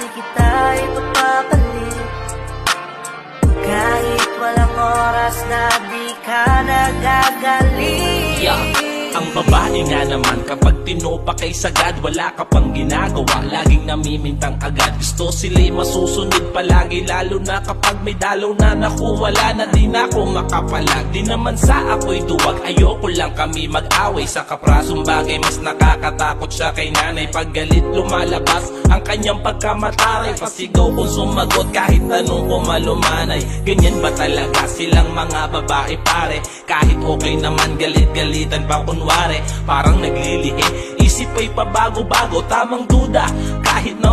di kita ipapapalit. Kahit walang oras na di ka nagagalit. Ang babae nga naman kapag tinupa kay sagad, wala ka pang ginagawa, laging namimintang agad. Gusto sila'y masusunod palagi, lalo na kapag may dalaw na. Naku, wala na din ako makapalag. Di naman sa ako'y duwag, ayoko lang kami mag-away. Sa kaprasong bagay mas nakakatakot siya kay nanay. Pag galit lumalabas ang kanyang pagkamataray. Pasigaw kung sumagot kahit tanong ko malumanay. Ganyan ba talaga silang mga babae pare? Kahit okay naman galit-galitan pa kunwari, parang naglilihi. Isip ay pabago-bago, tamang duda. Kahit na